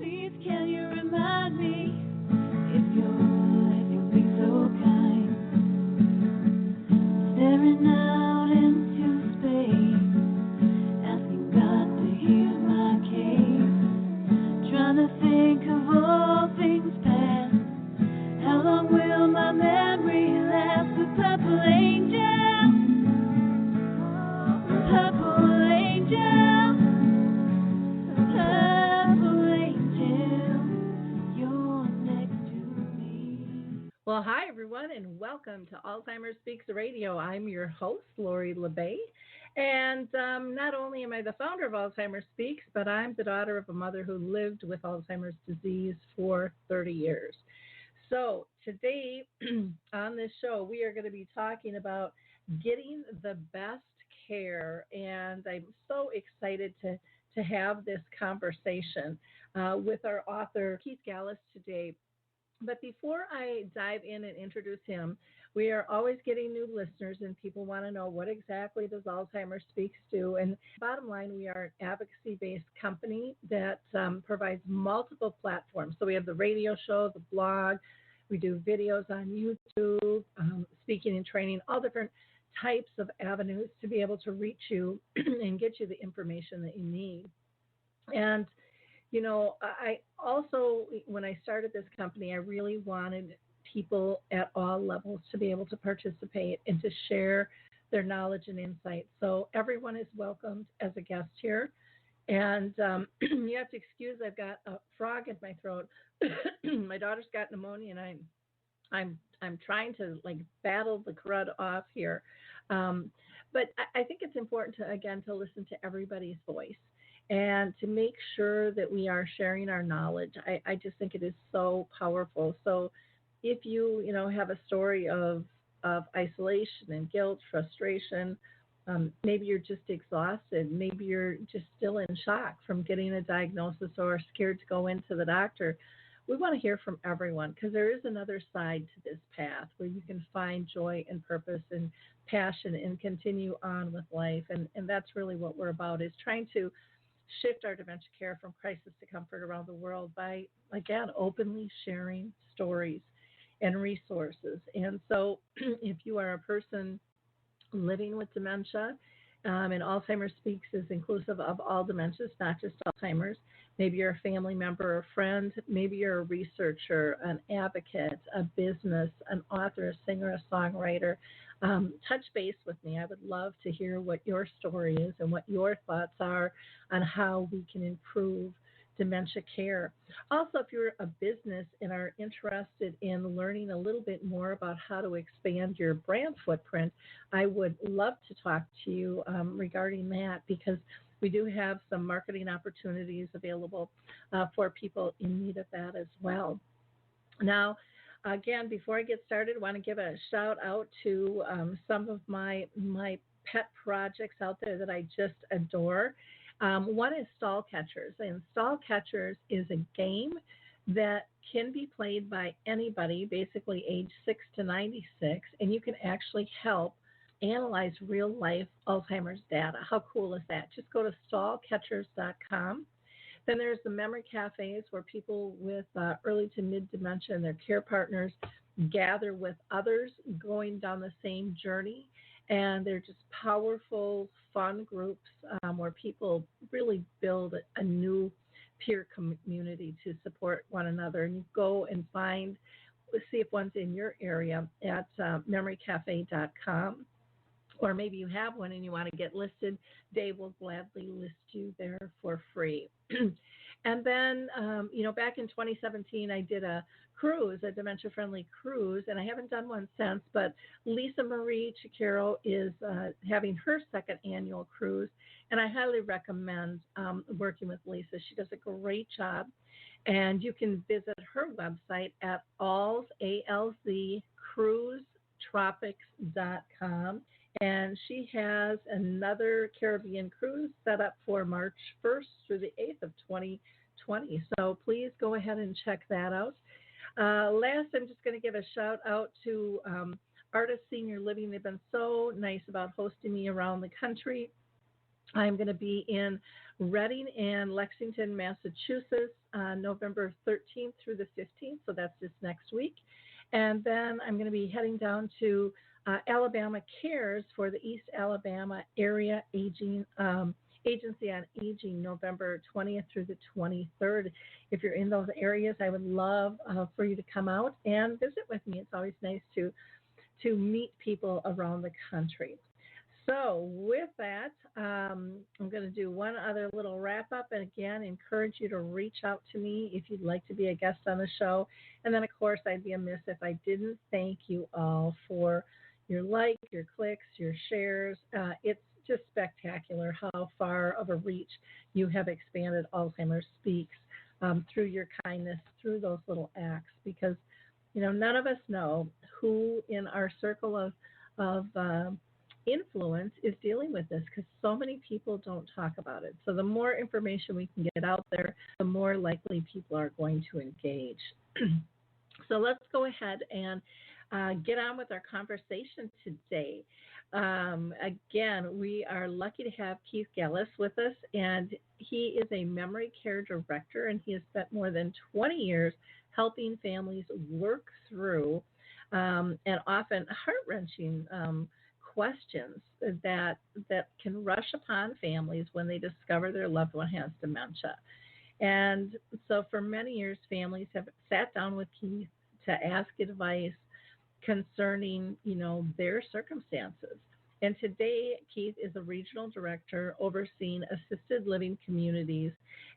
Please can you remind me if you'll be so kind, staring out into space, asking God to hear my case, trying to think of all things past. How long will my memory last? The purple angel, purple angel, purple angel, you're next to me. Well, hi, everyone, and welcome to Alzheimer Speaks Radio. I'm your host, Lori LeBay, and not only am I the founder of Alzheimer Speaks, but I'm the daughter of a mother who lived with Alzheimer's disease for 30 years. So today on this show, we are going to be talking about getting the best care, and I'm so excited to have this conversation with our author, Keith Galas, today. But before I dive in and introduce him, we are always getting new listeners, and people want to know what exactly does Alzheimer Speaks do. And bottom line, we are an advocacy-based company that provides multiple platforms. So we have the radio show, the blog, we do videos on YouTube, speaking and training, all different types of avenues to be able to reach you and get you the information that you need. And you know, I also, when I started this company, I really wanted people at all levels to be able to participate and to share their knowledge and insight. So everyone is welcomed as a guest here. And you have to excuse, I've got a frog in my throat. My daughter's got pneumonia, and I'm trying to battle the crud off here. But I think it's important to listen to everybody's voice, and to make sure that we are sharing our knowledge. I just think it is so powerful. So if you have a story of isolation and guilt, frustration, maybe you're just exhausted, maybe you're just still in shock from getting a diagnosis or scared to go into the doctor, we want to hear from everyone, because there is another side to this path where you can find joy and purpose and passion and continue on with life. And that's really what we're about, is trying to shift our dementia care from crisis to comfort around the world by, again, openly sharing stories and resources. And so if you are a person living with dementia, and Alzheimer's Speaks is inclusive of all dementias, not just Alzheimer's. Maybe you're a family member or friend. Maybe you're a researcher, an advocate, a business, an author, a singer, a songwriter. Touch base with me. I would love to hear what your story is and what your thoughts are on how we can improve dementia care. Also, if you're a business and are interested in learning a little bit more about how to expand your brand footprint, I would love to talk to you regarding that, because we do have some marketing opportunities available for people in need of that as well. Now, again, before I get started, I want to give a shout out to some of my pet projects out there that I just adore. One is Stall Catchers, and Stall Catchers is a game that can be played by anybody, basically age 6 to 96, and you can actually help analyze real-life Alzheimer's data. How cool is that? Just go to stallcatchers.com. Then there's the memory cafes, where people with early to mid dementia and their care partners gather with others going down the same journey. And they're just powerful, fun groups where people really build a new peer community to support one another. And you go and see if one's in your area at memorycafe.com. Or maybe you have one and you want to get listed. They will gladly list you there for free. And then, back in 2017, I did a cruise, a dementia-friendly cruise, and I haven't done one since, but Lisa Marie Chicaro is having her second annual cruise, and I highly recommend working with Lisa. She does a great job, and you can visit her website at alzcruisetropics.com. And she has another Caribbean cruise set up for March 1st through the 8th of 2020. So please go ahead and check that out. Last, I'm just going to give a shout out to Artist Senior Living. They've been so nice about hosting me around the country. I'm going to be in Reading and Lexington, Massachusetts, November 13th through the 15th. So that's this next week. And then I'm going to be heading down to Alabama Cares for the East Alabama Area Agency on Aging, November 20th through the 23rd. If you're in those areas, I would love for you to come out and visit with me. It's always nice to meet people around the country. So with that, I'm going to do one other little wrap up, and again, encourage you to reach out to me if you'd like to be a guest on the show. And then, of course, I'd be amiss if I didn't thank you all for your likes, your clicks, your shares. It's just spectacular how far of a reach you have expanded Alzheimer's Speaks through your kindness, through those little acts, because none of us know who in our circle of influence is dealing with this, because so many people don't talk about it. So the more information we can get out there, the more likely people are going to engage. So let's go ahead and get on with our conversation today. Again, we are lucky to have Keith Galas with us, and he is a memory care director, and he has spent more than 20 years helping families work through and often heart-wrenching questions that can rush upon families when they discover their loved one has dementia. And so for many years, families have sat down with Keith to ask advice concerning, their circumstances. And today, Keith is a regional director overseeing assisted living communities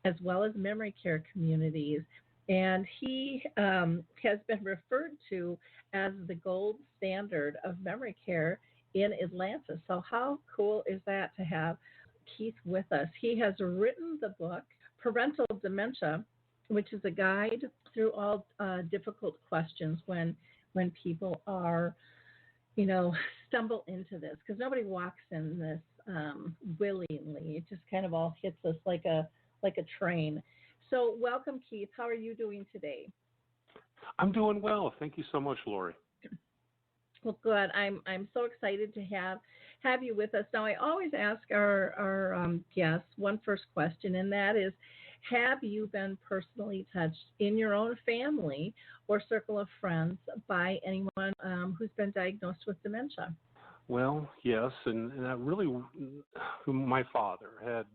as well as memory care communities. And he has been referred to as the gold standard of memory care in Atlanta. So how cool is that to have Keith with us? He has written the book, Parental Dementia, which is a guide through all difficult questions when people are, stumble into this, because nobody walks in this willingly. It just kind of all hits us like a train. So welcome, Keith. How are you doing today? I'm doing well. Thank you so much, Lori. Well, good. I'm so excited to have you with us. Now, I always ask our guests one first question, and that is, have you been personally touched in your own family or circle of friends by anyone who's been diagnosed with dementia? Well, yes, and I really, my father had,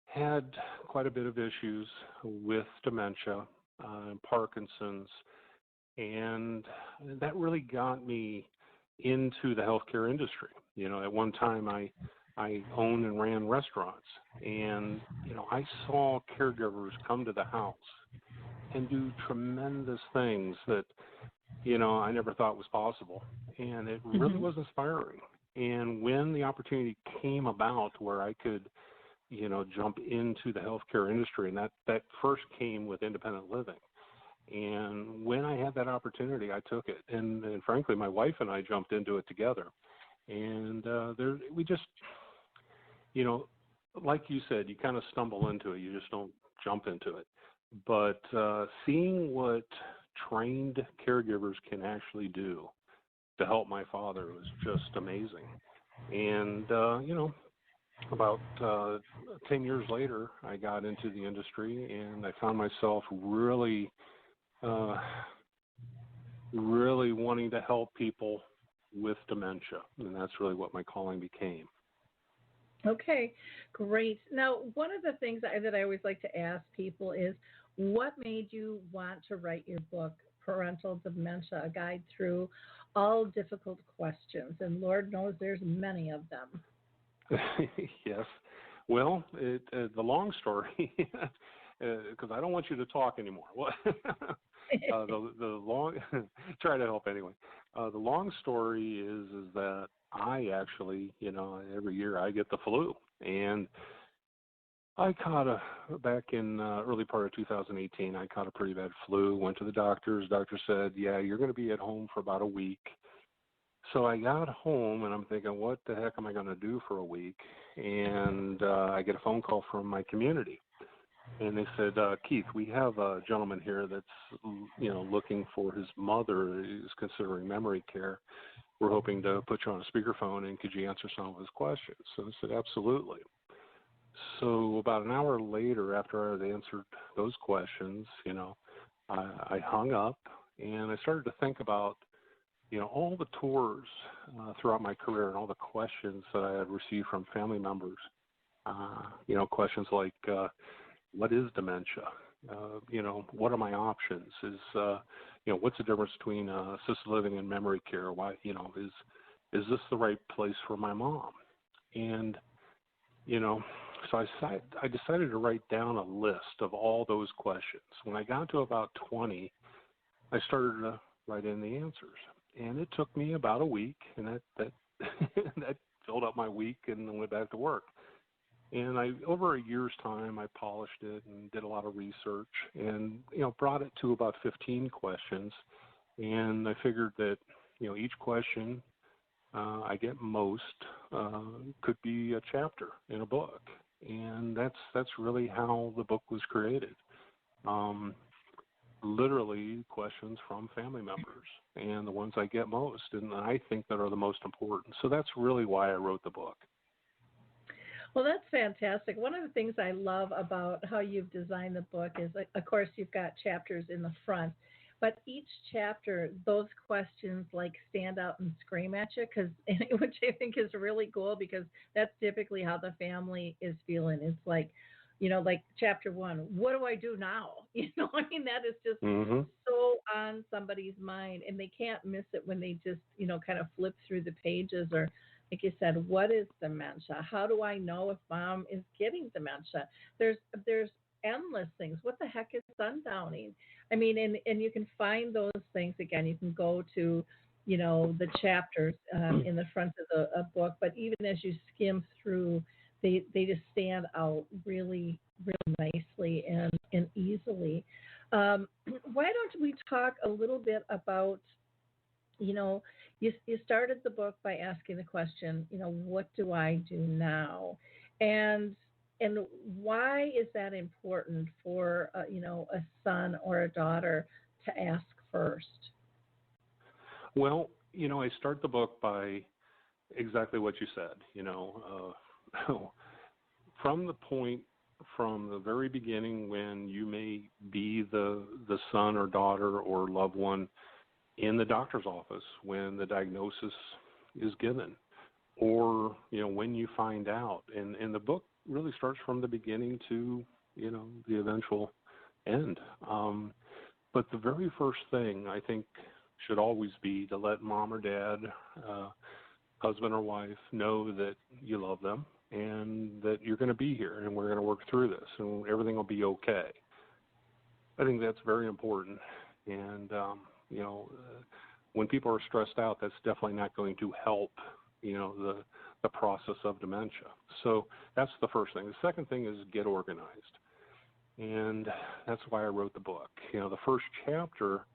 had quite a bit of issues with dementia, Parkinson's, and that really got me into the healthcare industry. At one time I owned and ran restaurants, and I saw caregivers come to the house and do tremendous things that I never thought was possible, and it really was inspiring. And when the opportunity came about where I could jump into the healthcare industry, and that first came with independent living. And when I had that opportunity, I took it. And frankly, my wife and I jumped into it together. And we just, like you said, you kind of stumble into it. You just don't jump into it. But seeing what trained caregivers can actually do to help my father was just amazing. And, about 10 years later, I got into the industry, and I found myself really wanting to help people with dementia, and that's really what my calling became. Okay, great. Now, one of the things that I always like to ask people is, what made you want to write your book, Parental Dementia, a guide through all difficult questions? And Lord knows there's many of them. Yes. Well, the long story, because I don't want you to talk anymore. The long try to help anyway. The long story is that I actually, every year I get the flu, and I caught back in early part of 2018. I caught a pretty bad flu. Went to the doctors. Doctor said, "Yeah, you're going to be at home for about a week." So I got home, and I'm thinking, what the heck am I going to do for a week? And I get a phone call from my community. And they said, Keith, we have a gentleman here that's, looking for his mother, who's considering memory care. we're hoping to put you on a speakerphone, and could you answer some of his questions? So I said, absolutely. So about an hour later, after I had answered those questions, I hung up and I started to think about, all the tours throughout my career and all the questions that I had received from family members. Questions like, what is dementia? What are my options? What's the difference between assisted living and memory care? Why, is this the right place for my mom? And, so I decided to write down a list of all those questions. When I got to about 20, I started to write in the answers. And it took me about a week, and that that filled up my week, and I went back to work. And over a year's time, I polished it and did a lot of research and, brought it to about 15 questions. And I figured that, each question I get most could be a chapter in a book. And that's really how the book was created. Literally questions from family members, and the ones I get most, and I think that are the most important. So that's really why I wrote the book. Well, that's fantastic. One of the things I love about how you've designed the book is, of course, you've got chapters in the front, but each chapter, those questions stand out and scream at you, which I think is really cool, because that's typically how the family is feeling. It's like chapter 1, what do I do now? That is just so on somebody's mind, and they can't miss it when they just, kind of flip through the pages. Or like you said, what is dementia? How do I know if mom is getting dementia? There's endless things. What the heck is sundowning? And you can find those things again. You can go to, the chapters in the front of the book, but even as you skim through, they just stand out really, really nicely and easily. Why don't we talk a little bit about, you started the book by asking the question, what do I do now? And why is that important for, a son or a daughter to ask first? Well, I start the book by exactly what you said, from the very beginning, when you may be the son or daughter or loved one in the doctor's office when the diagnosis is given, or when you find out, and the book really starts from the beginning to the eventual end. But the very first thing, I think, should always be to let mom or dad, husband or wife, know that you love them and that you're going to be here and we're going to work through this and everything will be okay. I think that's very important. And, when people are stressed out, that's definitely not going to help, the process of dementia. So that's the first thing. The second thing is get organized. And that's why I wrote the book. The first chapter,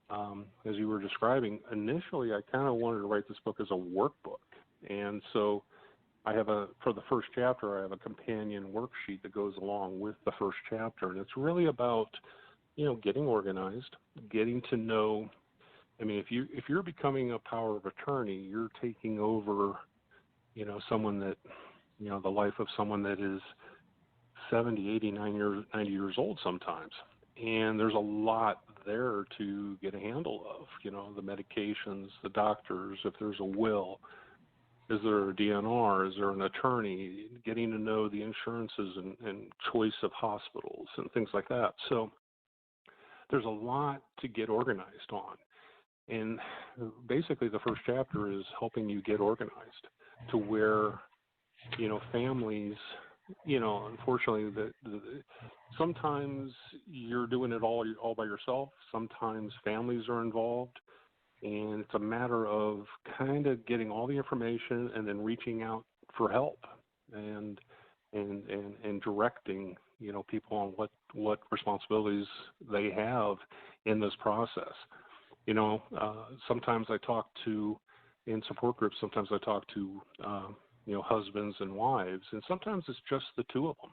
as you were describing, initially I kind of wanted to write this book as a workbook. And so for the first chapter, I have a companion worksheet that goes along with the first chapter. And it's really about, getting organized, getting to know. If you're becoming a power of attorney, you're taking over, someone that, the life of someone that is 70, 80, 90 years old sometimes. And there's a lot there to get a handle of, the medications, the doctors, if there's a will, is there a DNR, is there an attorney, getting to know the insurances and choice of hospitals and things like that. So there's a lot to get organized on. And basically the first chapter is helping you get organized to where, families, unfortunately, sometimes you're doing it all by yourself. Sometimes families are involved. And it's a matter of kind of getting all the information and then reaching out for help and directing, people on what responsibilities they have in this process. Sometimes I talk to, in support groups, sometimes I talk to, husbands and wives, and sometimes it's just the two of them.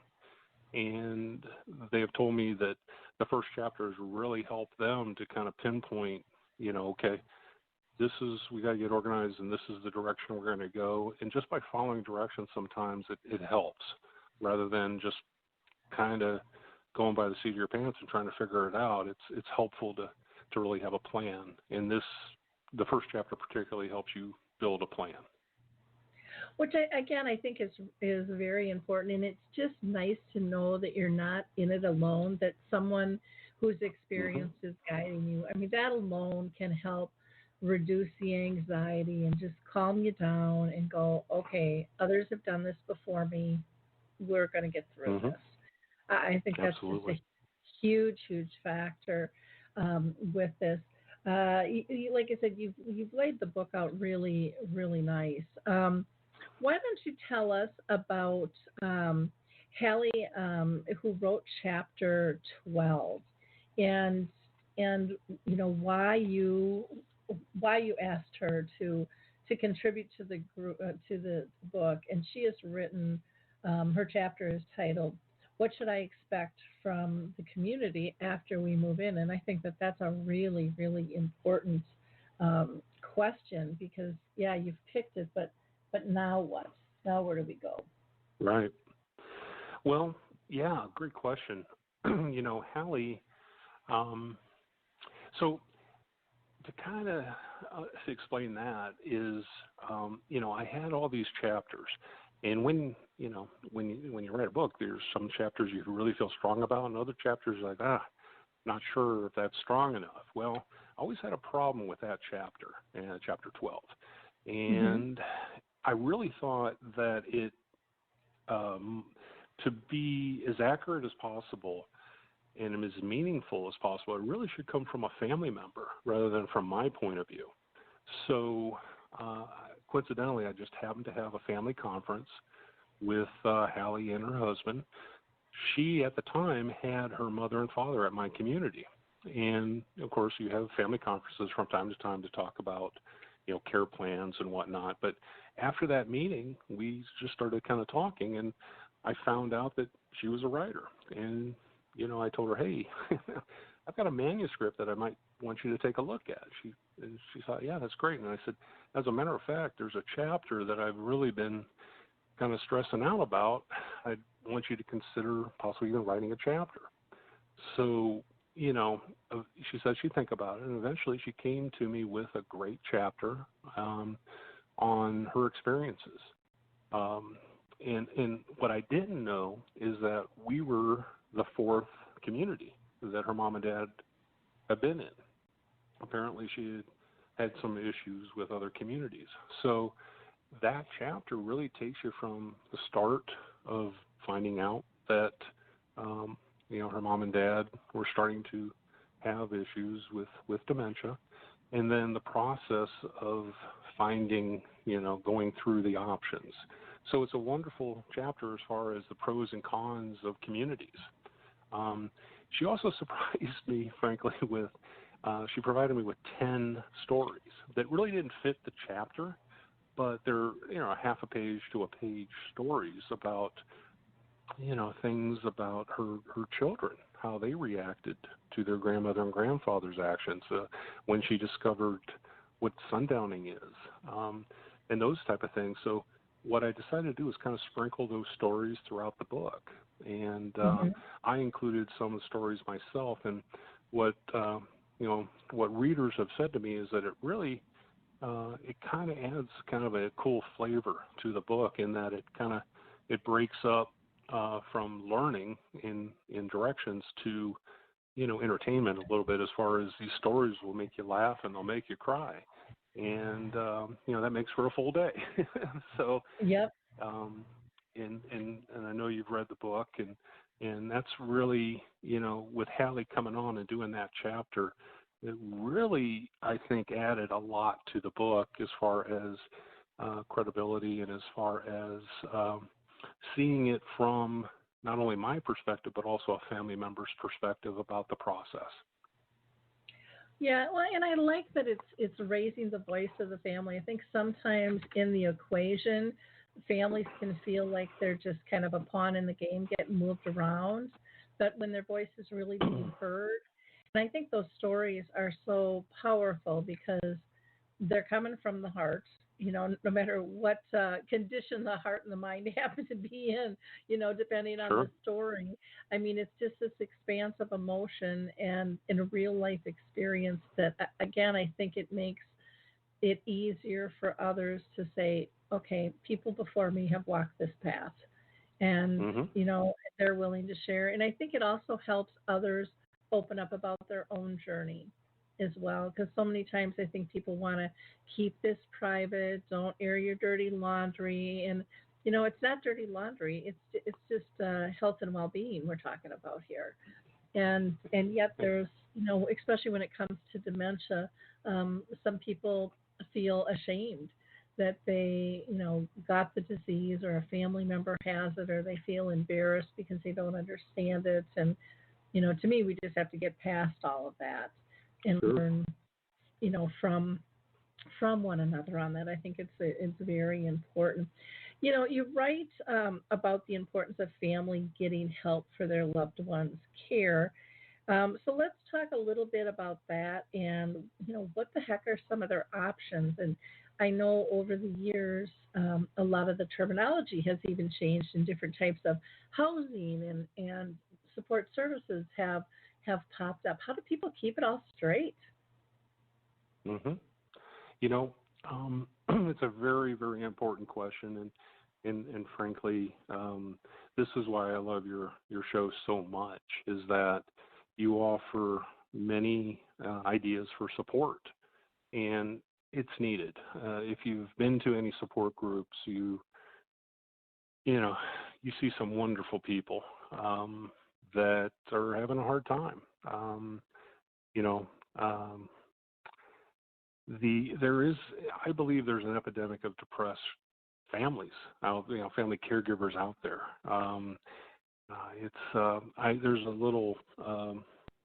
And they have told me that the first chapter has really helped them to kind of pinpoint, okay, we got to get organized, and this is the direction we're going to go. And just by following directions, sometimes it helps, rather than just kind of going by the seat of your pants and trying to figure it out. It's helpful to really have a plan. And the first chapter particularly helps you build a plan. Which, I think is very important. And it's just nice to know that you're not in it alone, that someone whose experience is guiding you. I mean, that alone can help reduce the anxiety and just calm you down and go, okay, others have done this before me. We're going to get through this. I think that's just a huge, huge factor with this. Like I said, you've laid the book out really, really nice. Why don't you tell us about Hallie, who wrote Chapter 12, and why you asked her to contribute to the group to the book, and she has written. Her chapter is titled, "What Should I Expect from the Community After We Move In?" And I think that that's a really, really important question, because, you've picked it, but now what? Now where do we go? Right. Well, great question. Hallie, so to kind of explain that is, I had all these chapters. And when you write a book, there's some chapters you really feel strong about, and other chapters like, not sure if that's strong enough. Well, I always had a problem with that chapter, chapter 12. And I really thought that it, to be as accurate as possible and as meaningful as possible, it really should come from a family member rather than from my point of view. So coincidentally, I just happened to have a family conference with Hallie and her husband. She, at the time, had her mother and father at my community. And, of course, you have family conferences from time to time to talk about, care plans and whatnot. But after that meeting, we just started kind of talking, and I found out that she was a writer. And, I told her, hey, I've got a manuscript that I might want you to take a look at. She thought, yeah, that's great. And I said, as a matter of fact, there's a chapter that I've really been kind of stressing out about. I want you to consider possibly even writing a chapter. So, she said she'd think about it, and eventually she came to me with a great chapter on her experiences. And what I didn't know is that we were the fourth community that her mom and dad had been in. Apparently she had some issues with other communities. So that chapter really takes you from the start of finding out that, her mom and dad were starting to have issues with dementia, and then the process of finding, going through the options. So it's a wonderful chapter as far as the pros and cons of communities. She also surprised me, frankly, with she provided me with 10 stories that really didn't fit the chapter, but they're, half a page to a page stories about, things about her children, how they reacted to their grandmother and grandfather's actions when she discovered what sundowning is, and those type of things. So what I decided to do is kind of sprinkle those stories throughout the book. And I included some of the stories myself. And what readers have said to me is that it really, it kind of adds kind of a cool flavor to the book, in that it breaks up from learning in directions to, entertainment a little bit, as far as these stories will make you laugh and they'll make you cry. And, that makes for a full day. So, yep. And I know you've read the book, and that's really, with Hallie coming on and doing that chapter, it really, I think, added a lot to the book as far as credibility, and as far as seeing it from not only my perspective, but also a family member's perspective about the process. Yeah, well, and I like that it's raising the voice of the family. I think sometimes in the equation, families can feel like they're just kind of a pawn in the game, getting moved around, but when their voice is really being heard. And I think those stories are so powerful, because they're coming from the heart, no matter what condition the heart and the mind happen to be in, depending on Sure. the story. I mean, it's just this expanse of emotion and in a real life experience that, again, I think it makes it easier for others to say, okay, people before me have walked this path, and Hmm. they're willing to share. And I think it also helps others open up about their own journey as well, because so many times I think people want to keep this private, don't air your dirty laundry, and it's not dirty laundry, it's just health and well-being we're talking about here. And yet there's, especially when it comes to dementia, some people feel ashamed that they, got the disease, or a family member has it, or they feel embarrassed because they don't understand it. And to me, we just have to get past all of that and Sure. learn, from one another on that. I think it's very important. You write about the importance of family getting help for their loved ones' care. So let's talk a little bit about that, and what the heck are some of their options? And I know over the years, a lot of the terminology has even changed, in different types of housing and support services have popped up. How do people keep it all straight? Hmm. You know, it's a very, very important question, and frankly, this is why I love your show so much. Is that you offer many ideas for support, and it's needed. If you've been to any support groups, you see some wonderful people that are having a hard time. You know. There is, I believe, there's an epidemic of depressed families family caregivers out there.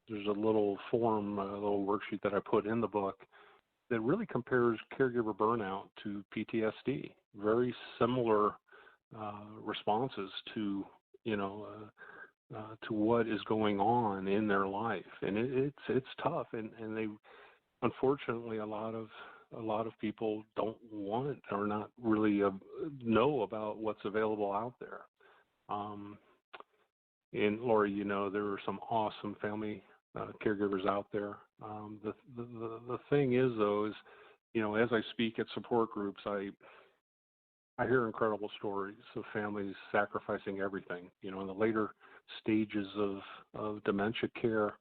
There's a little form, a little worksheet that I put in the book that really compares caregiver burnout to PTSD. Very similar responses to to what is going on in their life, and it's tough, and they, unfortunately, a lot of people don't want or not really know about what's available out there. And Lori, there are some awesome family caregivers out there. The thing is, though, is as I speak at support groups, I hear incredible stories of families sacrificing everything. In the later stages of dementia care,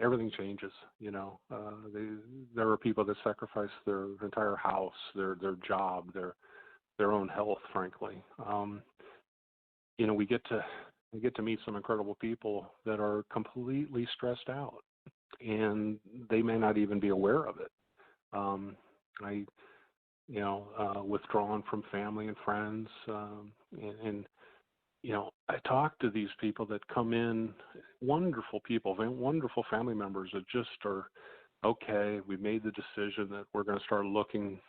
everything changes. There are people that sacrifice their entire house, their job, their own health. Frankly, we get to meet some incredible people that are completely stressed out, and they may not even be aware of it. Withdrawn from family and friends, and I talk to these people that come in, wonderful people, wonderful family members that just are, okay, we made the decision that we're going to start looking,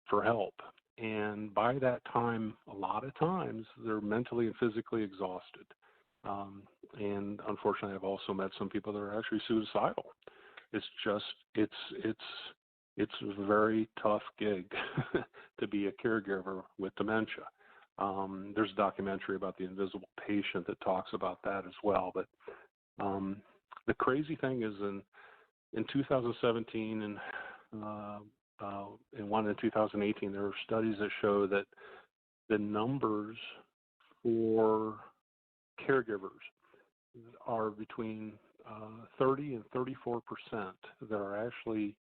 for help. And by that time, a lot of times, they're mentally and physically exhausted. And unfortunately, I've also met some people that are actually suicidal. It's just, it's a very tough gig to be a caregiver with dementia. There's a documentary about the invisible patient that talks about that as well. But the crazy thing is, in 2017 and one in 2018, there are studies that show that the numbers for caregivers are between 30 and 34% that are actually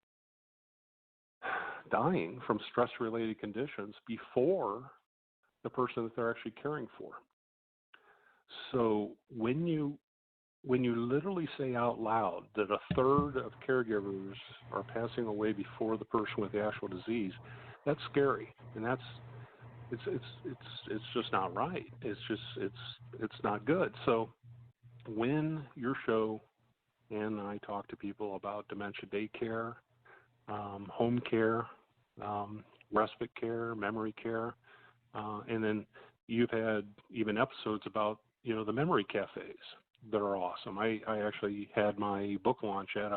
dying from stress-related conditions before the person that they're actually caring for. So when you literally say out loud that a third of caregivers are passing away before the person with the actual disease, that's scary, and it's just not right. It's not good. So when your show and I talk to people about dementia day care, home care, respite care, memory care, and then you've had even episodes about, the memory cafes that are awesome. I actually had my book launch at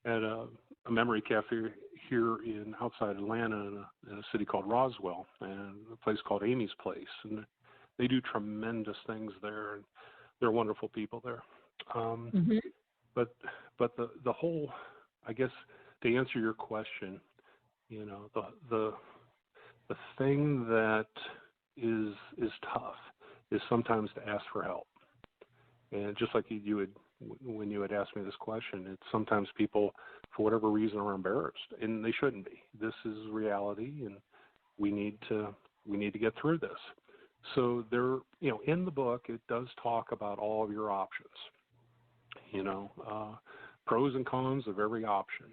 at a memory cafe here in outside Atlanta in a city called Roswell, and a place called Amy's Place, and they do tremendous things there, and they're wonderful people there. But the whole, I guess, to answer your question, you know, the thing that is tough is sometimes to ask for help. And just like you had, when you had asked me this question, it's sometimes people, for whatever reason, are embarrassed, and they shouldn't be. This is reality, and we need to get through this. So there, you know, in the book, it does talk about all of your options, you know, pros and cons of every option.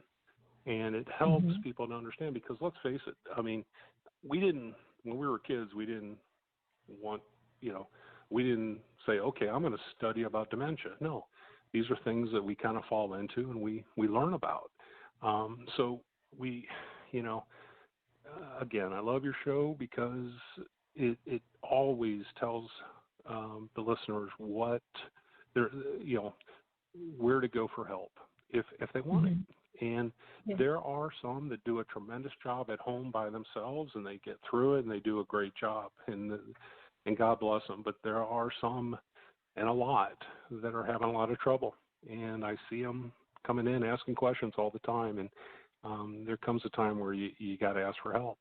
And it helps people to understand, because let's face it, I mean, when we were kids, we didn't say, okay, I'm going to study about dementia. No, these are things that we kind of fall into and we learn about. So we, you know, again, I love your show because it always tells the listeners what they're, you know, where to go for help if they want it. And there are some that do a tremendous job at home by themselves, and they get through it, and they do a great job, and God bless them. But there are some, and a lot, that are having a lot of trouble, and I see them coming in asking questions all the time, and there comes a time where you got to ask for help.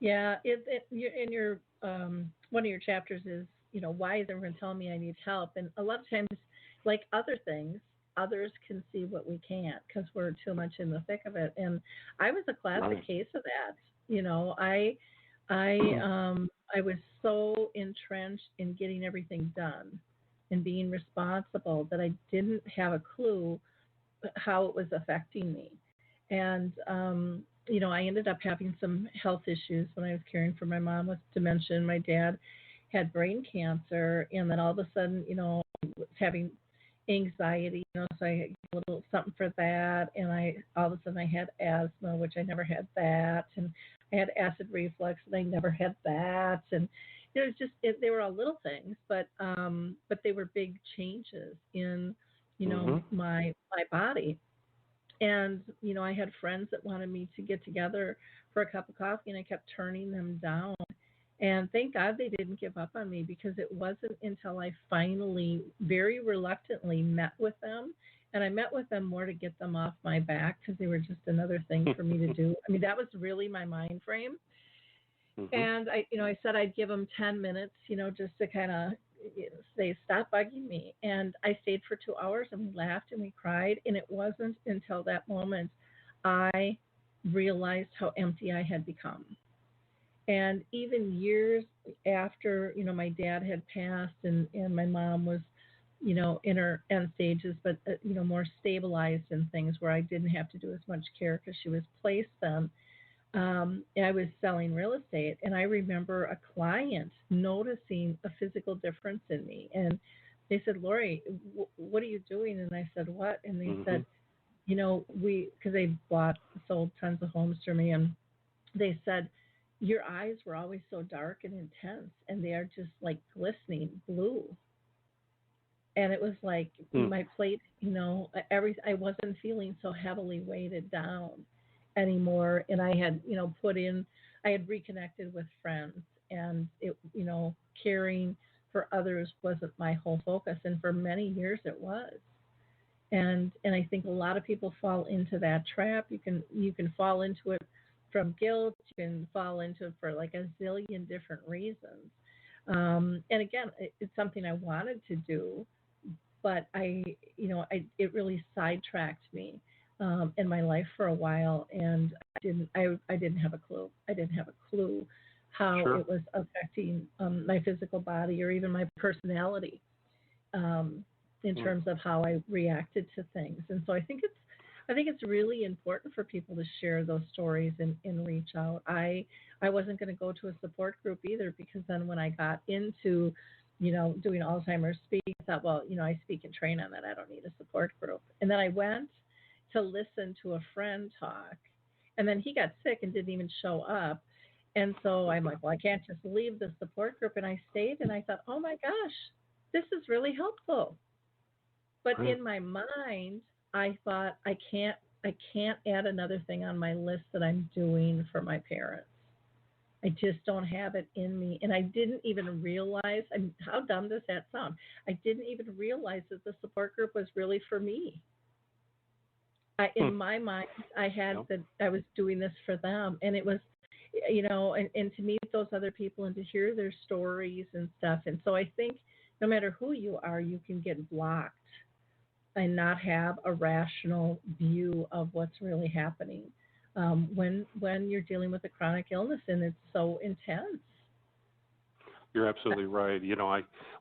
Yeah, in your one of your chapters is, you know, why is everyone telling me I need help? And a lot of times, like other things, others can see what we can't because we're too much in the thick of it. And I was a classic case of that. You know, I was so entrenched in getting everything done and being responsible that I didn't have a clue how it was affecting me. And, you know, I ended up having some health issues when I was caring for my mom with dementia. My dad had brain cancer, and then all of a sudden, you know, I was having anxiety, you know, so I had a little something for that, and all of a sudden I had asthma, which I never had that, and I had acid reflux, and I never had that, and you know, it's just they were all little things, but they were big changes in, you know, my body. And, you know, I had friends that wanted me to get together for a cup of coffee, and I kept turning them down. And thank God they didn't give up on me, because it wasn't until I finally, very reluctantly, met with them. And I met with them more to get them off my back, because they were just another thing for me to do. I mean, that was really my mind frame. And I said I'd give them 10 minutes, you know, just to kind of say, stop bugging me. And I stayed for 2 hours, and we laughed and we cried. And it wasn't until that moment I realized how empty I had become. And even years after, you know, my dad had passed, and my mom was, you know, in her end stages, but, you know, more stabilized in things where I didn't have to do as much care because she was placed then. I was selling real estate, and I remember a client noticing a physical difference in me. And they said, Lori, what are you doing? And I said, what? And they said, you know, because they sold tons of homes to me, and they said, your eyes were always so dark and intense, and they are just like glistening blue. And it was like my plate, you know, I wasn't feeling so heavily weighted down anymore. And I had, you know, I had reconnected with friends, and it, you know, caring for others wasn't my whole focus. And for many years it was. And I think a lot of people fall into that trap. You can fall into it from guilt. You can fall into it for like a zillion different reasons. And again, it's something I wanted to do, but it really sidetracked me in my life for a while, and I didn't have a clue. I didn't have a clue how it was affecting my physical body or even my personality in terms of how I reacted to things. And so I think it's really important for people to share those stories and reach out. I wasn't going to go to a support group either, because then when I got into, you know, doing Alzheimer's Speak, I thought, well, you know, I speak and train on that. I don't need a support group. And then I went to listen to a friend talk, and then he got sick and didn't even show up. And so I'm like, well, I can't just leave the support group. And I stayed, and I thought, oh my gosh, this is really helpful. But in my mind, I thought I can't add another thing on my list that I'm doing for my parents. I just don't have it in me. And I didn't even realize, how dumb does that sound? I didn't even realize that the support group was really for me. In my mind, I had Yep. that I was doing this for them. And it was, and to meet those other people and to hear their stories and stuff. And so I think no matter who you are, you can get blocked and not have a rational view of what's really happening when you're dealing with a chronic illness and it's so intense. You're absolutely right.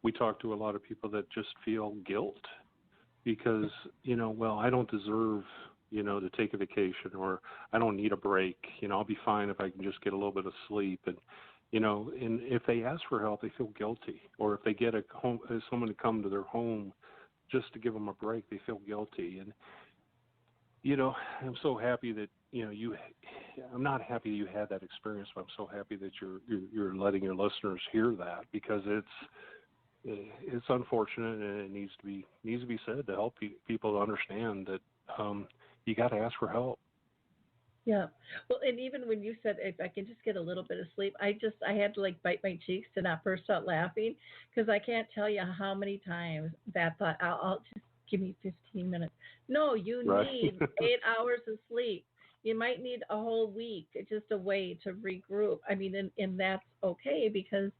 We talk to a lot of people that just feel guilt because, well, I don't deserve, to take a vacation, or I don't need a break. I'll be fine if I can just get a little bit of sleep. And, and if they ask for help, they feel guilty. Or if they get someone to come to their home just to give them a break, they feel guilty. And, I'm so happy that, I'm not happy you had that experience, but I'm so happy that you're letting your listeners hear that, because it's unfortunate, and it needs to be said to help people to understand that you got to ask for help. Yeah. Well, and even when you said if I can just get a little bit of sleep, I had to bite my cheeks to not burst out laughing, because I can't tell you how many times that thought, I'll just give me 15 minutes. No, you Right. need 8 hours of sleep. You might need a whole week, just a way to regroup. I mean, and that's okay, because,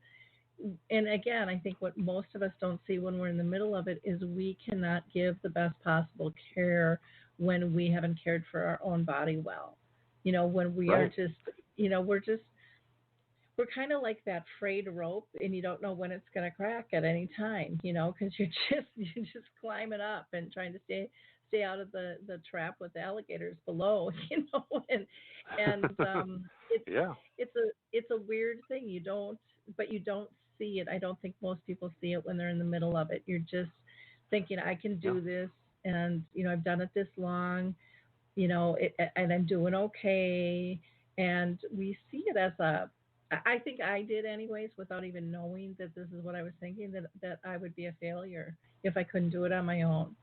and again, I think what most of us don't see when we're in the middle of it is we cannot give the best possible care when we haven't cared for our own body well. When we are just, we're kind of like that frayed rope, and you don't know when it's going to crack at any time, because you're just climbing up and trying to stay out of the trap with the alligators below, and it's a weird thing. You don't see it. I don't think most people see it when they're in the middle of it. You're just thinking, I can do this, and I've done it this long, and I'm doing okay. And we see it as I think I did anyways, without even knowing that this is what I was thinking, that I would be a failure if I couldn't do it on my own.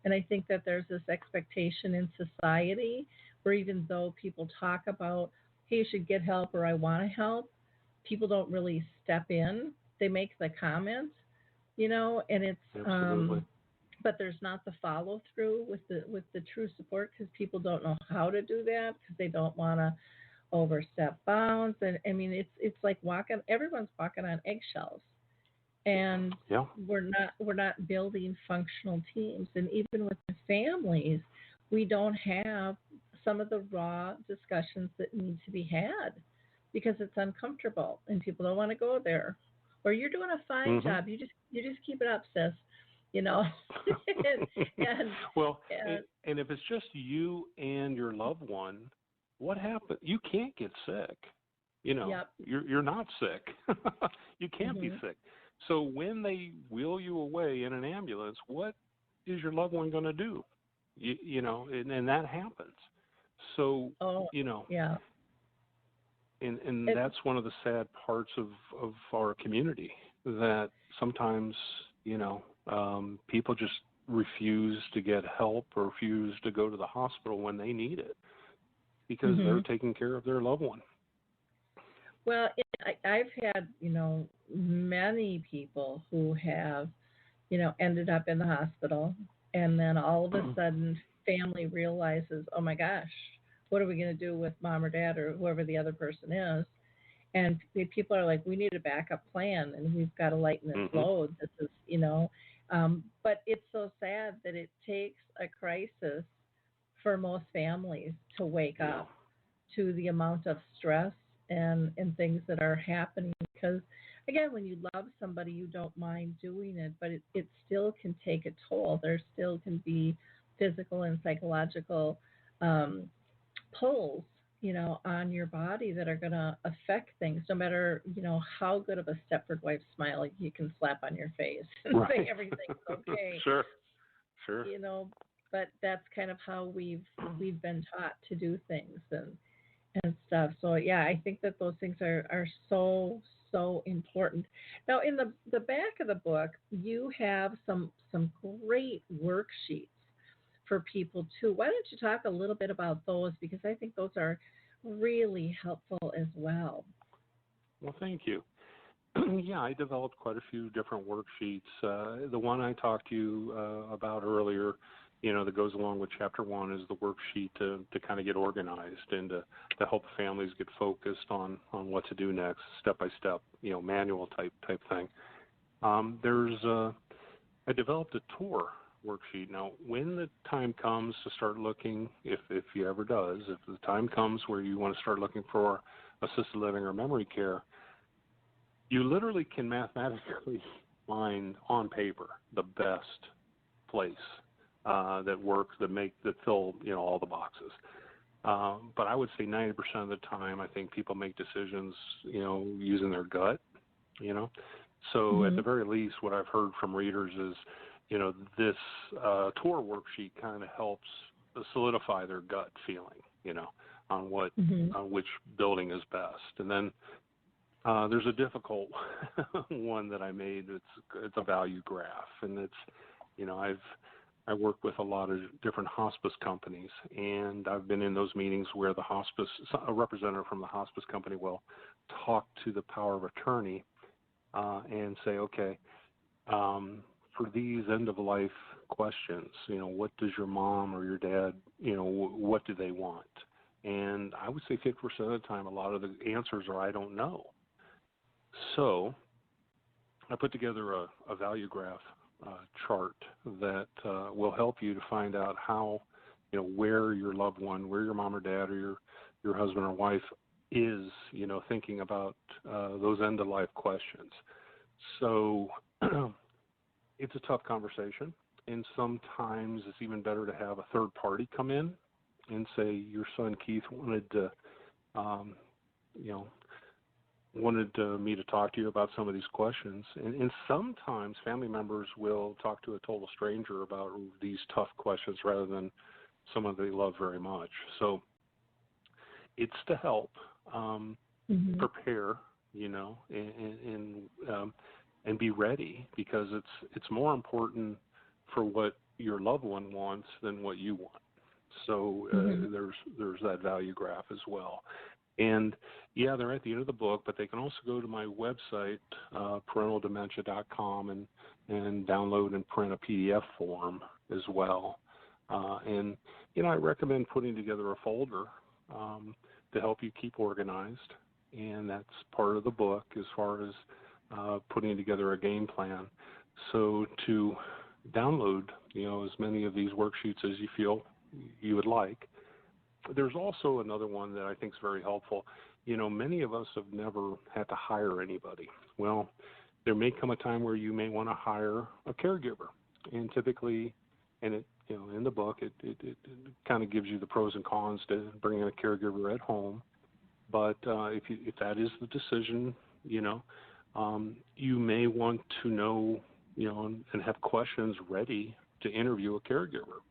And I think that there's this expectation in society where, even though people talk about, hey, you should get help, or I want to help, people don't really step in. They make the comments, and it's Absolutely. but there's not the follow through with the true support, because people don't know how to do that, because they don't want to overstep bounds. And I mean, it's like everyone's walking on eggshells, and we're not building functional teams. And even with the families, we don't have some of the raw discussions that need to be had, because it's uncomfortable and people don't want to go there. Or you're doing a fine job. You just keep it up, sis. and and if it's just you and your loved one, what happened? You can't get sick. You're not sick. You can't be sick. So when they wheel you away in an ambulance, what is your loved one going to do? And that happens. So, and that's one of the sad parts of our community, that sometimes, people just refuse to get help or refuse to go to the hospital when they need it, because they're taking care of their loved one. Well, I've had, many people who have, ended up in the hospital, and then all of a sudden family realizes, oh my gosh, what are we going to do with mom or dad or whoever the other person is? And people are like, we need a backup plan, and we've got to lighten this load. This is, but it's so sad that it takes a crisis for most families to wake up to the amount of stress and things that are happening. Because, again, when you love somebody, you don't mind doing it, but it still can take a toll. There still can be physical and psychological pulls, on your body that are going to affect things, no matter, how good of a Stepford wife smile you can slap on your face and say everything's okay. Sure. But that's kind of how we've been taught to do things and stuff. So, I think that those things are so important. Now, in the back of the book, you have some great worksheets for people too. Why don't you talk a little bit about those, because I think those are really helpful as well. Well, thank you. Yeah, I developed quite a few different worksheets. The one I talked to you about earlier, that goes along with Chapter 1 is the worksheet to kind of get organized and to help families get focused on what to do next, step-by-step, manual type thing. I developed a tour worksheet. Now, when the time comes to start looking, if you ever does, if the time comes where you want to start looking for assisted living or memory care, you literally can mathematically find on paper the best place that works, that fill all the boxes. But I would say 90% of the time, I think people make decisions using their gut. So at the very least, what I've heard from readers is this tour worksheet kind of helps solidify their gut feeling on what on which building is best. And then there's a difficult one that I made. It's a value graph, and it's I work with a lot of different hospice companies, and I've been in those meetings where a representative from the hospice company will talk to the power of attorney and say, okay, for these end of life questions, what does your mom or your dad, what do they want? And I would say 50% of the time, a lot of the answers are I don't know. So I put together a value graph chart that will help you to find out how, where your loved one, where your mom or dad or your husband or wife is, thinking about those end-of-life questions. So it's a tough conversation, and sometimes it's even better to have a third party come in and say, your son Keith wanted me to talk to you about some of these questions. And sometimes family members will talk to a total stranger about these tough questions rather than someone they love very much. So it's to help prepare, and be ready, because it's more important for what your loved one wants than what you want. So there's that value graph as well. And, yeah, they're at the end of the book, but they can also go to my website, parentaldementia.com, and download and print a PDF form as well. And, I recommend putting together a folder to help you keep organized, and that's part of the book as far as putting together a game plan. So to download, as many of these worksheets as you feel you would like. There's also another one that I think is very helpful. Many of us have never had to hire anybody. Well, there may come a time where you may want to hire a caregiver, and typically, and it, in the book, it kind of gives you the pros and cons to bringing a caregiver at home. But if that is the decision, you may want to know, and have questions ready to interview a caregiver.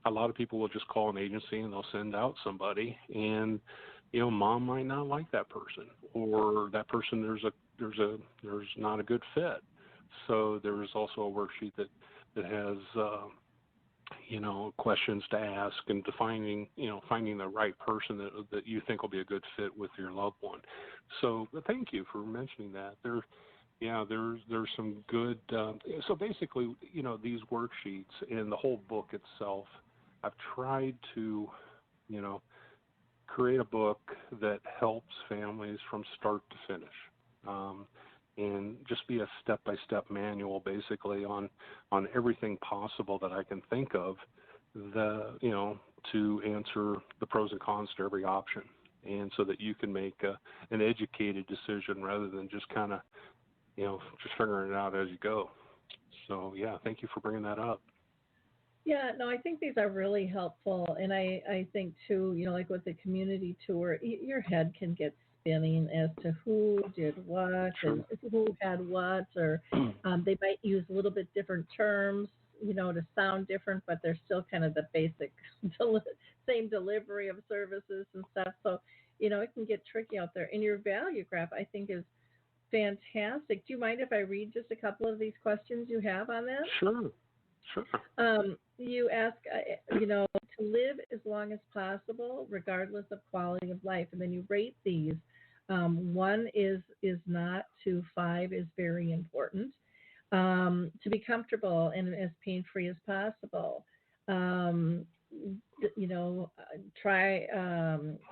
A lot of people will just call an agency and they'll send out somebody, and mom might not like that person, or that person there's not a good fit. So there is also a worksheet that has questions to ask and finding the right person that you think will be a good fit with your loved one. So thank you for mentioning that. There's some good. So basically, these worksheets and the whole book itself, I've tried to, create a book that helps families from start to finish, and just be a step-by-step manual, basically on everything possible that I can think of, to answer the pros and cons to every option, and so that you can make an educated decision rather than just kind of just figuring it out as you go. So, yeah, thank you for bringing that up. Yeah, no, I think these are really helpful. And I think, too, like with the community tour, your head can get spinning as to who did what and who had what, or they might use a little bit different terms, to sound different, but they're still kind of the basic same delivery of services and stuff. So, it can get tricky out there. And your value graph, I think, is fantastic. Do you mind if I read just a couple of these questions you have on this? Sure. Sure. You ask, to live as long as possible, regardless of quality of life, and then you rate these. One is not to, 5 is very important. To be comfortable and as pain-free as possible. Try,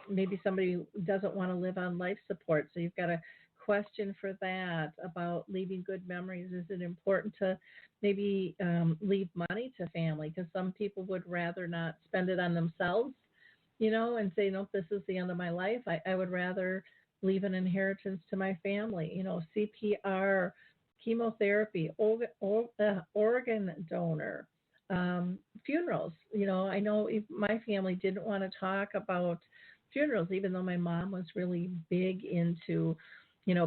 maybe somebody doesn't want to live on life support, so you've got a question for that about leaving good memories. Is it important to maybe leave money to family? Because some people would rather not spend it on themselves, and say, no, this is the end of my life. I would rather leave an inheritance to my family. CPR, chemotherapy, organ donor, funerals. I know if my family didn't want to talk about funerals, even though my mom was really big into,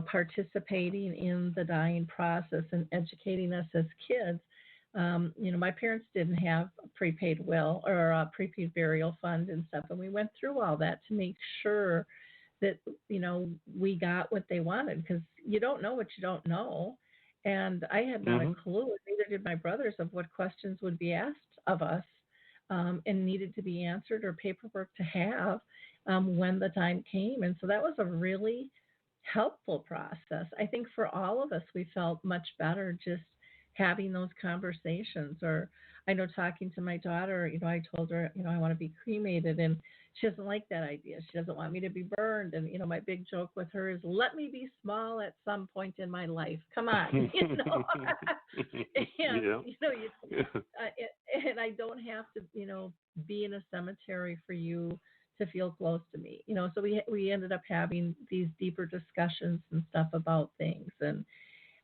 participating in the dying process and educating us as kids. My parents didn't have a prepaid will or a prepaid burial fund and stuff, and we went through all that to make sure that, we got what they wanted, because you don't know what you don't know. And I had not a clue, neither did my brothers, of what questions would be asked of us and needed to be answered, or paperwork to have when the time came. And so that was a really helpful process. I think for all of us, we felt much better just having those conversations. Or I know, talking to my daughter, I told her, I want to be cremated, and she doesn't like that idea. She doesn't want me to be burned. And, my big joke with her is, let me be small at some point in my life. Come on, and, and I don't have to, be in a cemetery for you to feel close to me. So we ended up having these deeper discussions and stuff about things. And,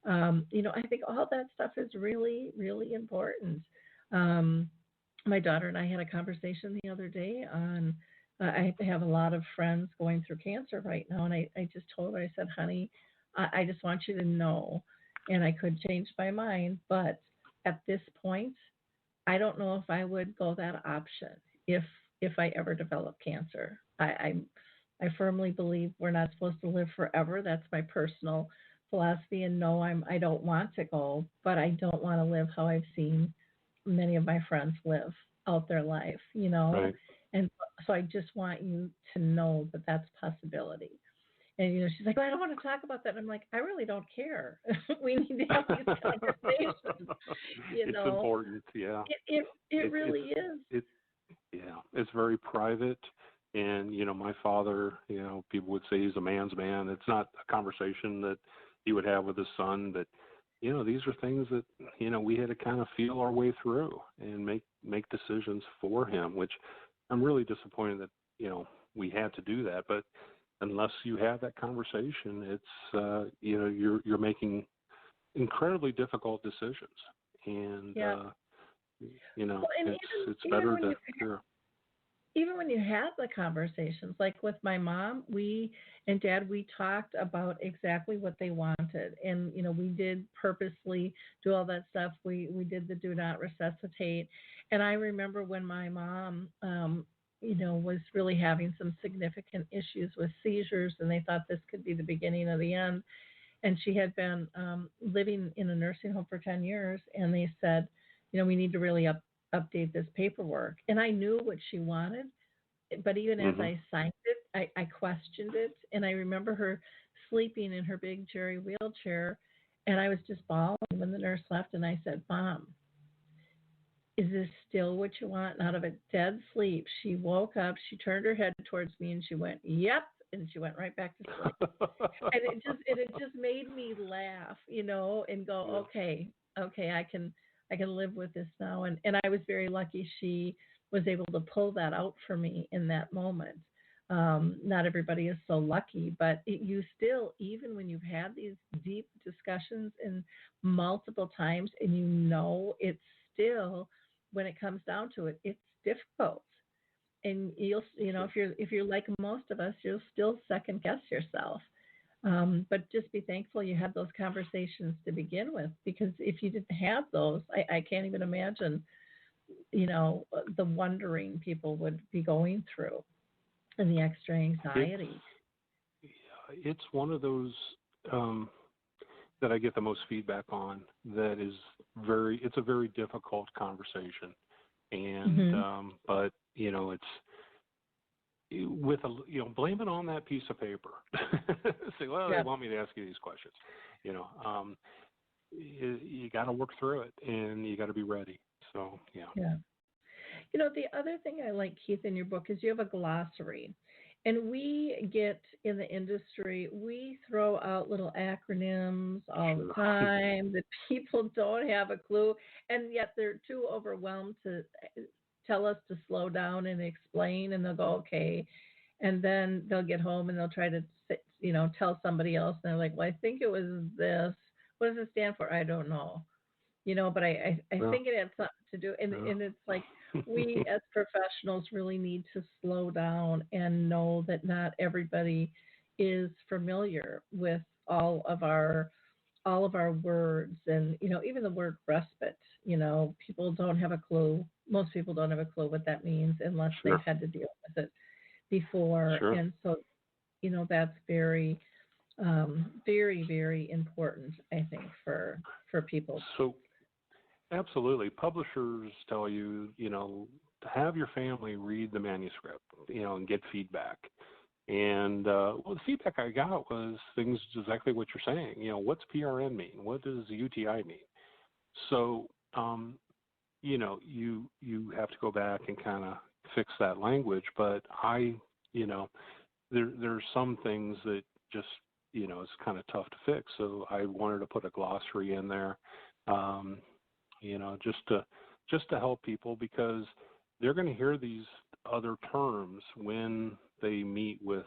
I think all that stuff is really, really important. My daughter and I had a conversation the other day on, I have a lot of friends going through cancer right now, and I just told her, I said, honey, I just want you to know, and I could change my mind, but at this point, I don't know if I would go that option if I ever develop cancer. I firmly believe we're not supposed to live forever. That's my personal philosophy, and no, I don't want to go, but I don't want to live how I've seen many of my friends live out their life, Right. And so I just want you to know that that's a possibility. And, she's like, well, I don't want to talk about that. And I'm like, I really don't care. We need to have these conversations. It's important, yeah. It really is. It's very private. And, my father, people would say he's a man's man. It's not a conversation that he would have with his son, but, these are things that, we had to kind of feel our way through and make decisions for him, which I'm really disappointed that, we had to do that. But unless you have that conversation, it's, you're making incredibly difficult decisions. And, it's better to hear. Even when you have the conversations, like with my mom, we and Dad, we talked about exactly what they wanted. And, we did purposely do all that stuff. We did the do not resuscitate. And I remember when my mom, was really having some significant issues with seizures, and they thought this could be the beginning of the end. And she had been living in a nursing home for 10 years, and they said, we need to really update this paperwork. And I knew what she wanted, but even as I signed it, I questioned it. And I remember her sleeping in her big Jerry wheelchair, and I was just bawling when the nurse left. And I said, Mom, is this still what you want? And out of a dead sleep, she woke up, she turned her head towards me, and she went, yep. And she went right back to sleep. And it just made me laugh, and go, okay, I can live with this now. And I was very lucky she was able to pull that out for me in that moment. Not everybody is so lucky, but you still, even when you've had these deep discussions and multiple times, and it's still, when it comes down to it, it's difficult. And you'll, if you're like most of us, you'll still second guess yourself. But just be thankful you had those conversations to begin with, because if you didn't have those, I can't even imagine, the wondering people would be going through and the extra anxiety. It's one of those, that I get the most feedback on. It's a very difficult conversation, and but it's with blame it on that piece of paper. Say, well, they want me to ask you these questions. You got to work through it, and you got to be ready. So yeah. The other thing I like, Keith, in your book is you have a glossary. And we get in the industry, we throw out little acronyms all the time that people don't have a clue, and yet they're too overwhelmed to tell us to slow down and explain, and they'll go, okay. And then they'll get home and they'll try to, tell somebody else, and they're like, well, I think it was this. What does it stand for? I don't know. But I think it had something to do, and it's like we as professionals really need to slow down and know that not everybody is familiar with all of our words, and even the word respite. People don't have a clue. Most people don't have a clue what that means unless they've had to deal with it before, and so that's very, very, very important, I think, for people. So. Absolutely. Publishers tell you, to have your family read the manuscript, and get feedback. And, the feedback I got was things exactly what you're saying. What's PRN mean? What does UTI mean? So, you have to go back and kind of fix that language. But there's some things that just, it's kind of tough to fix. So I wanted to put a glossary in there. Just to help people, because they're going to hear these other terms when they meet with,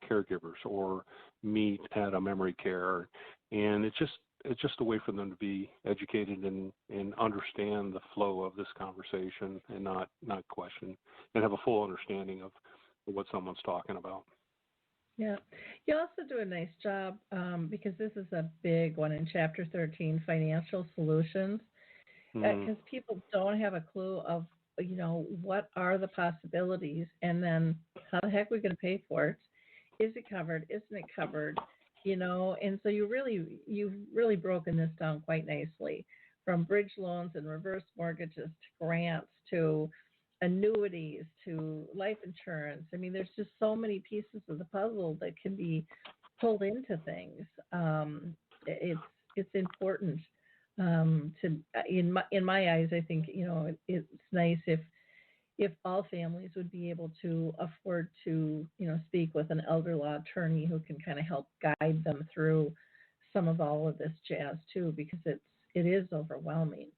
caregivers or meet at a memory care. And it's just a way for them to be educated and understand the flow of this conversation and not question, and have a full understanding of what someone's talking about. Yeah. You also do a nice job, because this is a big one in Chapter 13, Financial Solutions. Because people don't have a clue of, what are the possibilities, and then how the heck are we going to pay for it? Is it covered? Isn't it covered? And so you've really broken this down quite nicely, from bridge loans and reverse mortgages to grants to annuities to life insurance. I mean, there's just so many pieces of the puzzle that can be pulled into things. It's important. In my eyes, I think it's nice if all families would be able to afford to speak with an elder law attorney who can kind of help guide them through some of all of this jazz too, because it is overwhelming,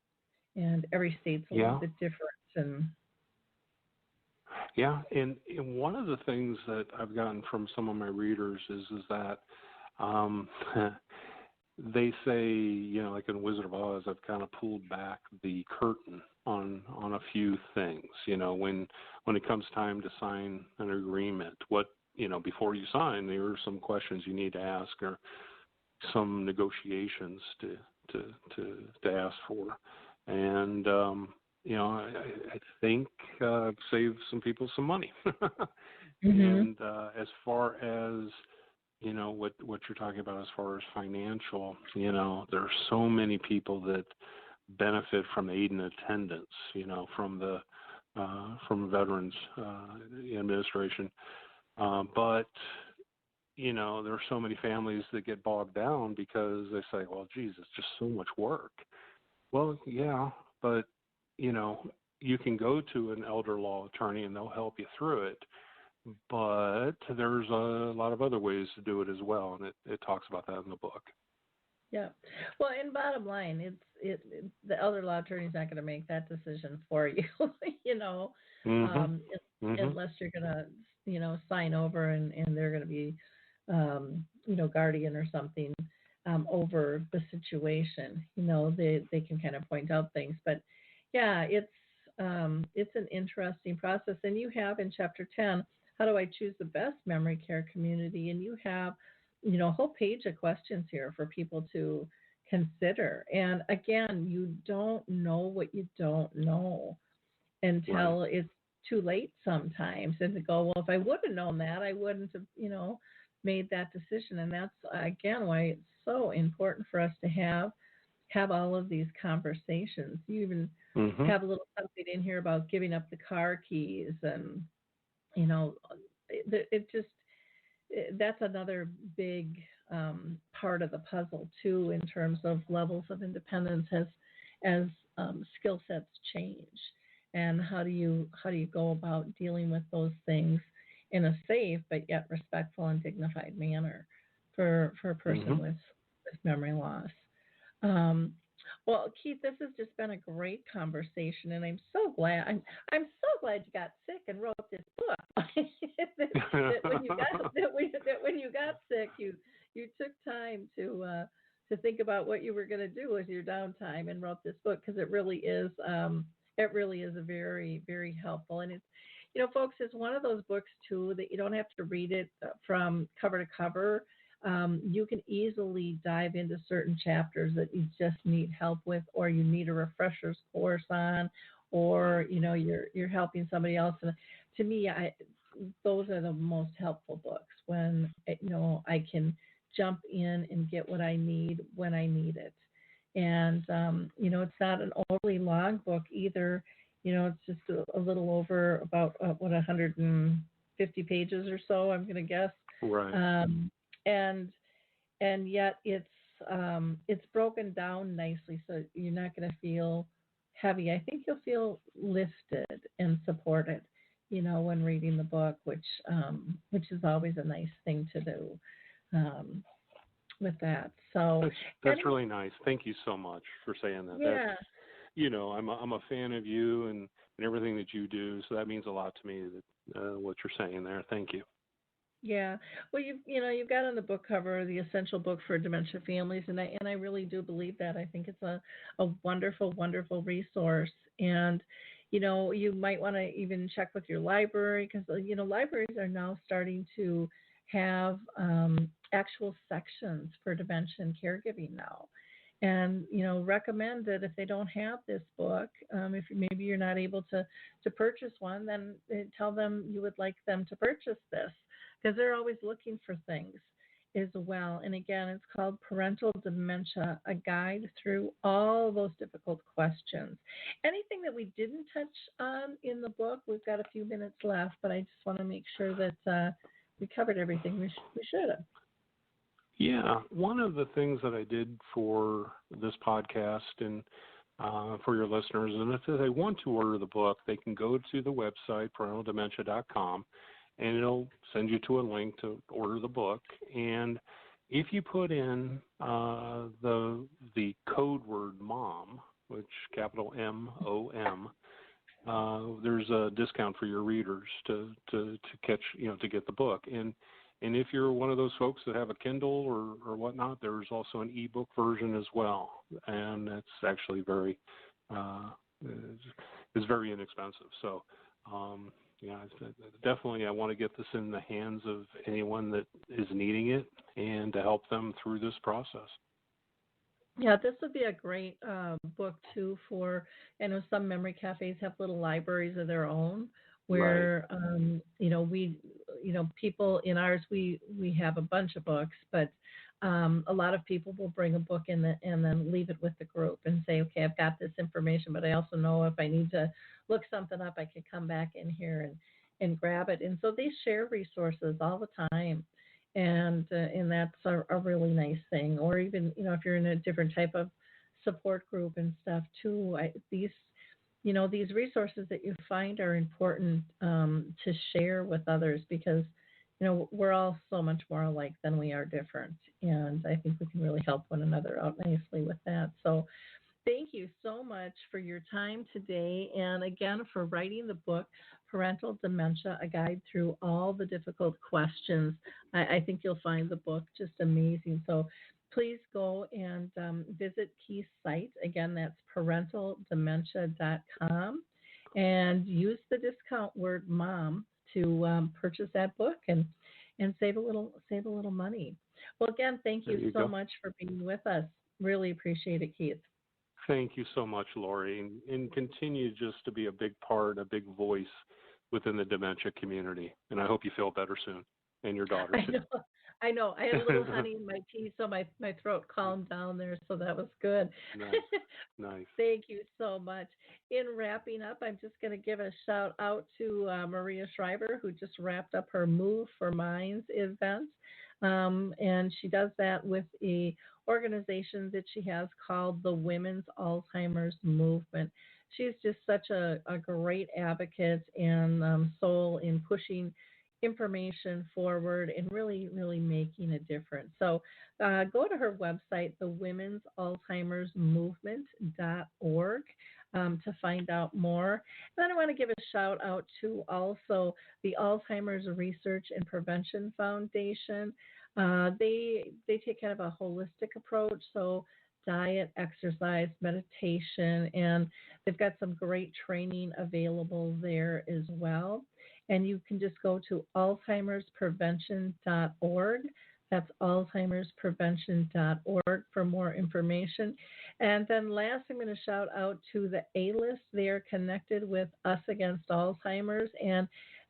and every state's a little bit different. And one of the things that I've gotten from some of my readers is that they say, like in Wizard of Oz, I've kind of pulled back the curtain on a few things. When it comes time to sign an agreement, before you sign, there are some questions you need to ask, or some negotiations to ask for. And I think I've saved some people some money. And as far as what you're talking about as far as financial, there are so many people that benefit from aid and attendance, from the Veterans Administration. But, there are so many families that get bogged down because they say, well, geez, it's just so much work. Well, yeah, but, you can go to an elder law attorney and they'll help you through it. But there's a lot of other ways to do it as well, and it talks about that in the book. Yeah. Well, in bottom line, the elder law attorney is not going to make that decision for you, unless you're going to, sign over and they're going to be, guardian or something over the situation. They can kind of point out things, but yeah, it's an interesting process. And you have in Chapter 10, how do I choose the best memory care community? And you have, a whole page of questions here for people to consider. And again, you don't know what you don't know until it's too late sometimes. And to go, well, if I would have known that, I wouldn't have, made that decision. And that's, again, why it's so important for us to have all of these conversations. You even have a little something in here about giving up the car keys, and it just that's another big part of the puzzle too, in terms of levels of independence as skill sets change, and how do you go about dealing with those things in a safe but yet respectful and dignified manner for a person with memory loss. Well, Keith, this has just been a great conversation, and I'm so glad. I'm so glad you got sick and wrote this book. that when you got sick, you took time to think about what you were going to do with your downtime and wrote this book, because it really is a very, very helpful. And it's, folks, it's one of those books too that you don't have to read it from cover to cover. You can easily dive into certain chapters that you just need help with, or you need a refresher's course on, or you're helping somebody else. And to me, those are the most helpful books when I can jump in and get what I need when I need it. And it's not an overly long book either. It's just a little over about 150 pages or so, I'm going to guess. Right. And yet it's broken down nicely, so you're not going to feel heavy. I think you'll feel lifted and supported, when reading the book, which is always a nice thing to do with that. So that's really nice. Thank you so much for saying that. Yeah. That's, I'm a fan of you and everything that you do, so that means a lot to me. That what you're saying there. Thank you. Yeah, well, you've got on the book cover the essential book for dementia families, and I really do believe that. I think it's a wonderful, wonderful resource, and you might want to even check with your library, because libraries are now starting to have actual sections for dementia and caregiving now, and recommend that if they don't have this book, if maybe you're not able to purchase one, then tell them you would like them to purchase this, because they're always looking for things as well. And again, it's called Parental Dementia, a guide through all those difficult questions. Anything that we didn't touch on in the book, we've got a few minutes left, but I just want to make sure that we covered everything we should have. Yeah, one of the things that I did for this podcast and for your listeners, and if they want to order the book, they can go to the website, parentaldementia.com, and it'll send you to a link to order the book. And if you put in the code word MOM, which capital MOM, there's a discount for your readers to catch, to get the book. And if you're one of those folks that have a Kindle or whatnot, there's also an ebook version as well, and it's actually very inexpensive. So. Definitely I want to get this in the hands of anyone that is needing it and to help them through this process. Yeah, this would be a great book, too, for, some memory cafes have little libraries of their own where, people in ours, we have a bunch of books, but a lot of people will bring a book in and then leave it with the group and say, okay, I've got this information, but I also know if I need to look something up, I could come back in here and grab it. And so they share resources all the time. And that's a really nice thing. Or even, if you're in a different type of support group and stuff too, these resources that you find are important to share with others, because we're all so much more alike than we are different. And I think we can really help one another out nicely with that. So thank you so much for your time today. And again, for writing the book, Parental Dementia, a guide through all the difficult questions. I think you'll find the book just amazing. So please go and visit Keith's site. Again, that's parentaldementia.com, and use the discount word MOM to purchase that book and save a little money. Well, again, thank you so much for being with us. Really appreciate it, Keith. Thank you so much, Lori, and continue just to be a big part, a big voice within the dementia community. And I hope you feel better soon, and your daughter too. I know. I had a little honey in my tea, so my throat calmed down there, so that was good. Nice, nice. Thank you so much. In wrapping up, I'm just going to give a shout out to Maria Schreiber, who just wrapped up her Move for Minds event. And she does that with a organization that she has called the Women's Alzheimer's Movement. She's just such a great advocate and soul in pushing information forward and really, really making a difference. So go to her website, thewomens'alzheimersmovement.org, to find out more. And then I want to give a shout out to also the Alzheimer's Research and Prevention Foundation. They take kind of a holistic approach, so diet, exercise, meditation, and they've got some great training available there as well. And you can just go to alzheimersprevention.org. That's alzheimersprevention.org for more information. And then last, I'm going to shout out to the A-List. They are connected with Us Against Alzheimer's, and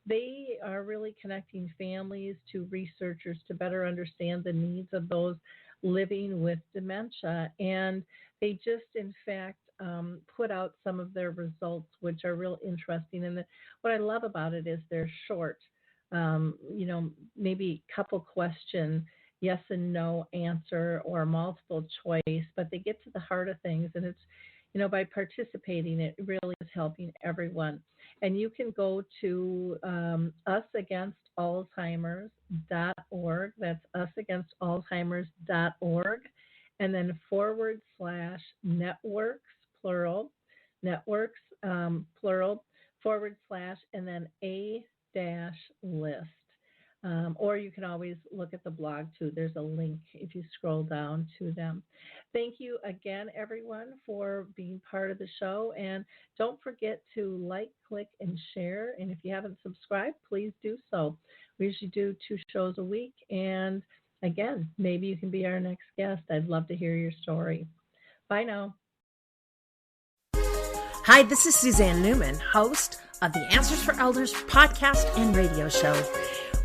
they are really connecting families to researchers to better understand the needs of those living with dementia. And they just, in fact, put out some of their results, which are real interesting. And what I love about it is they're short, maybe a couple question, yes and no answer or multiple choice, but they get to the heart of things. And it's, by participating, it really is helping everyone. And you can go to usagainst.alzheimers.org. That's usagainst.alzheimers.org. And then /networks, plural, networks, plural, / and then a-list. Or you can always look at the blog too. There's a link if you scroll down to them. Thank you again, everyone, for being part of the show. And don't forget to like, click, and share. And if you haven't subscribed, please do so. We usually do 2 shows a week. And again, maybe you can be our next guest. I'd love to hear your story. Bye now. Hi, this is Suzanne Newman, host of the Answers for Elders podcast and radio show.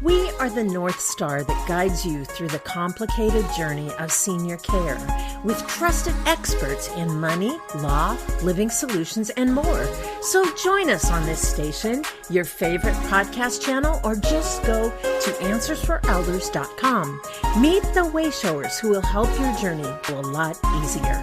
We are the North Star that guides you through the complicated journey of senior care with trusted experts in money, law, living solutions, and more. So join us on this station, your favorite podcast channel, or just go to AnswersForElders.com. Meet the Wayshowers who will help your journey go a lot easier.